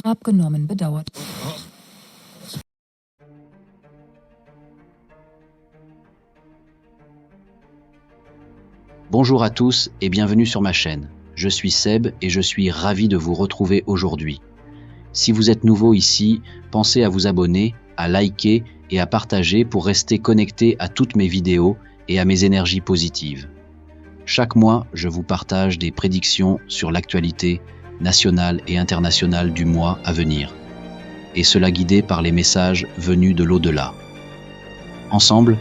Abgenommen bedauert. Bonjour à tous et bienvenue sur ma chaîne. Je suis Seb et je suis ravi de vous retrouver aujourd'hui. Si vous êtes nouveau ici, pensez à vous abonner, à liker et à partager pour rester connecté à toutes mes vidéos et à mes énergies positives. Chaque mois, je vous partage des prédictions sur l'actualité nationale et internationale du mois à venir, et cela guidé par les messages venus de l'au-delà. Ensemble,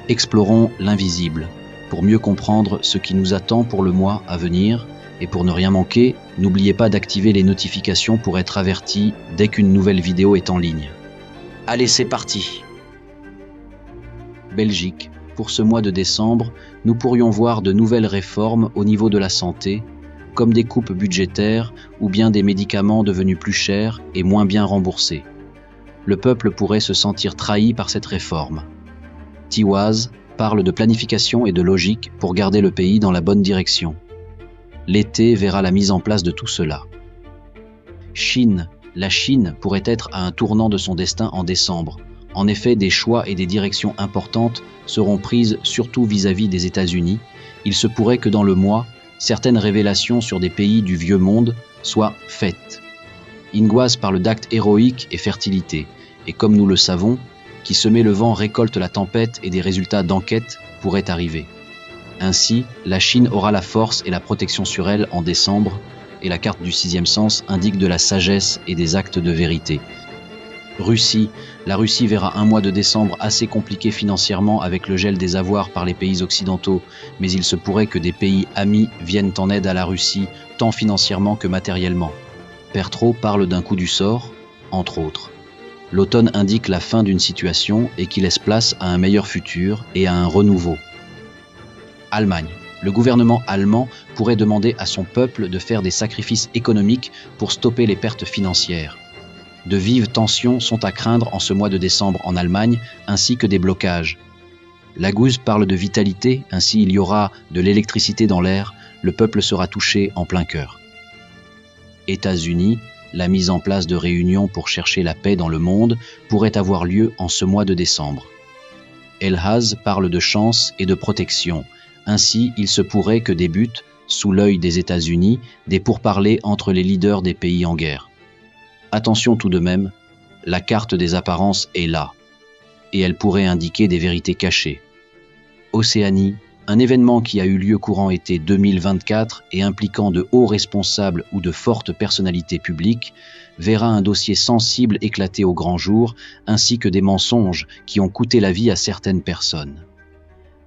explorons l'invisible pour mieux comprendre ce qui nous attend pour le mois à venir, et pour ne rien manquer, n'oubliez pas d'activer les notifications pour être averti dès qu'une nouvelle vidéo est en ligne. Allez, c'est parti! Belgique. Pour ce mois de décembre, nous pourrions voir de nouvelles réformes au niveau de la santé, comme des coupes budgétaires ou bien des médicaments devenus plus chers et moins bien remboursés. Le peuple pourrait se sentir trahi par cette réforme. Tiwaz parle de planification et de logique pour garder le pays dans la bonne direction. L'été verra la mise en place de tout cela. Chine. La Chine pourrait être à un tournant de son destin en décembre. En effet, des choix et des directions importantes seront prises surtout vis-à-vis des États-Unis. Il se pourrait que dans le mois, certaines révélations sur des pays du vieux monde soient faites. Ingwaz parle d'actes héroïques et fertilité. Et comme nous le savons, qui semer le vent récolte la tempête et des résultats d'enquête pourraient arriver. Ainsi, la Chine aura la force et la protection sur elle en décembre, et la carte du sixième sens indique de la sagesse et des actes de vérité. Russie. La Russie verra un mois de décembre assez compliqué financièrement avec le gel des avoirs par les pays occidentaux, mais il se pourrait que des pays amis viennent en aide à la Russie, tant financièrement que matériellement. Pertro parle d'un coup du sort, entre autres. L'automne indique la fin d'une situation et qui laisse place à un meilleur futur et à un renouveau. Allemagne. Le gouvernement allemand pourrait demander à son peuple de faire des sacrifices économiques pour stopper les pertes financières. De vives tensions sont à craindre en ce mois de décembre en Allemagne, ainsi que des blocages. Laguz parle de vitalité, ainsi il y aura de l'électricité dans l'air, le peuple sera touché en plein cœur. États-Unis. La mise en place de réunions pour chercher la paix dans le monde pourrait avoir lieu en ce mois de décembre. Elhaz parle de chance et de protection. Ainsi, il se pourrait que débutent, sous l'œil des États-Unis, des pourparlers entre les leaders des pays en guerre. Attention tout de même, la carte des apparences est là, et elle pourrait indiquer des vérités cachées. Océanie. Un événement qui a eu lieu courant été 2024 et impliquant de hauts responsables ou de fortes personnalités publiques verra un dossier sensible éclater au grand jour, ainsi que des mensonges qui ont coûté la vie à certaines personnes.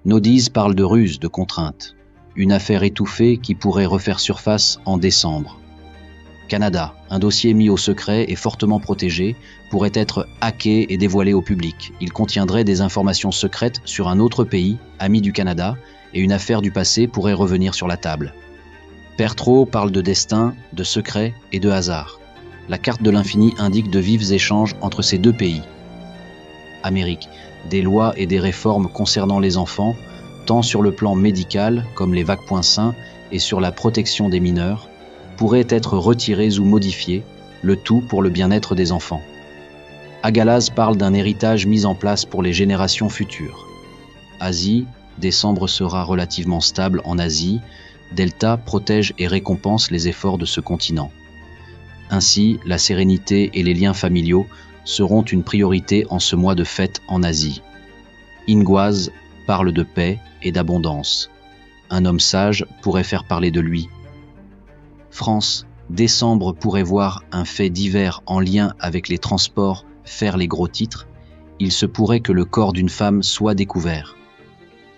Nodiz parle de ruse, de contraintes, une affaire étouffée qui pourrait refaire surface en décembre. Canada, un dossier mis au secret et fortement protégé, pourrait être hacké et dévoilé au public. Il contiendrait des informations secrètes sur un autre pays, ami du Canada, et une affaire du passé pourrait revenir sur la table. Pertro parle de destin, de secret et de hasard. La carte de l'infini indique de vifs échanges entre ces deux pays. Amérique, des lois et des réformes concernant les enfants, tant sur le plan médical, comme les vaccins, et sur la protection des mineurs, pourraient être retirés ou modifiés, le tout pour le bien-être des enfants. Agalaz parle d'un héritage mis en place pour les générations futures. Asie, décembre sera relativement stable en Asie, Delta protège et récompense les efforts de ce continent. Ainsi, la sérénité et les liens familiaux seront une priorité en ce mois de fête en Asie. Ingwaz parle de paix et d'abondance. Un homme sage pourrait faire parler de lui. France, décembre pourrait voir un fait divers en lien avec les transports faire les gros titres. Il se pourrait que le corps d'une femme soit découvert,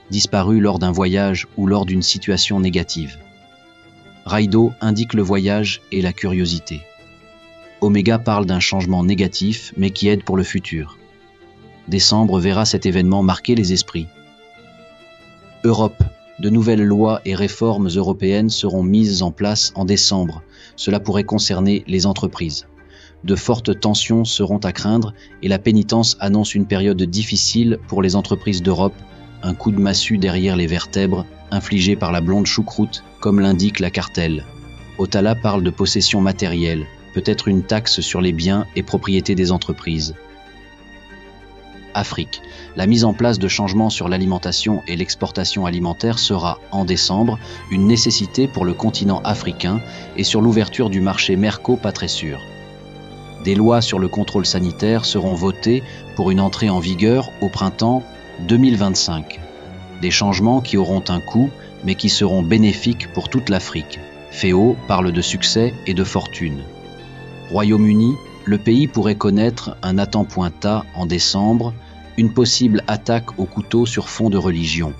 disparu lors d'un voyage ou lors d'une situation négative. Raido indique le voyage et la curiosité. Oméga parle d'un changement négatif mais qui aide pour le futur. Décembre verra cet événement marquer les esprits. Europe. De nouvelles lois et réformes européennes seront mises en place en décembre. Cela pourrait concerner les entreprises. De fortes tensions seront à craindre et la pénitence annonce une période difficile pour les entreprises d'Europe, un coup de massue derrière les vertèbres infligé par la blonde choucroute, comme l'indique la cartelle. Otala parle de possession matérielle, peut-être une taxe sur les biens et propriétés des entreprises. Afrique. La mise en place de changements sur l'alimentation et l'exportation alimentaire sera, en décembre, une nécessité pour le continent africain et sur l'ouverture du marché Merco pas très sûr. Des lois sur le contrôle sanitaire seront votées pour une entrée en vigueur au printemps 2025. Des changements qui auront un coût, mais qui seront bénéfiques pour toute l'Afrique. FAO parle de succès et de fortune. Royaume-Uni, le pays pourrait connaître un attentat en décembre, une possible attaque au couteau sur fond de religion.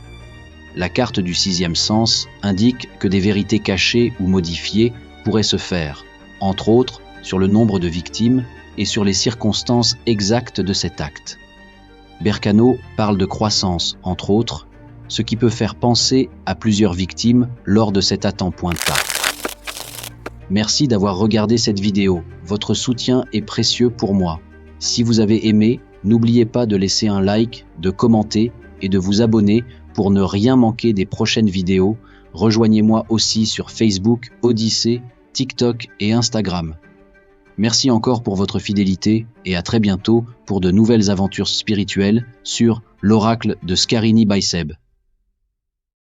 La carte du sixième sens indique que des vérités cachées ou modifiées pourraient se faire, entre autres sur le nombre de victimes et sur les circonstances exactes de cet acte. Bercano parle de croissance, entre autres, ce qui peut faire penser à plusieurs victimes lors de cet attentat. Merci d'avoir regardé cette vidéo. Votre soutien est précieux pour moi. Si vous avez aimé, n'oubliez pas de laisser un like, de commenter et de vous abonner pour ne rien manquer des prochaines vidéos. Rejoignez-moi aussi sur Facebook, Odyssée, TikTok et Instagram. Merci encore pour votre fidélité et à très bientôt pour de nouvelles aventures spirituelles sur l'oracle de Scarini by Seb.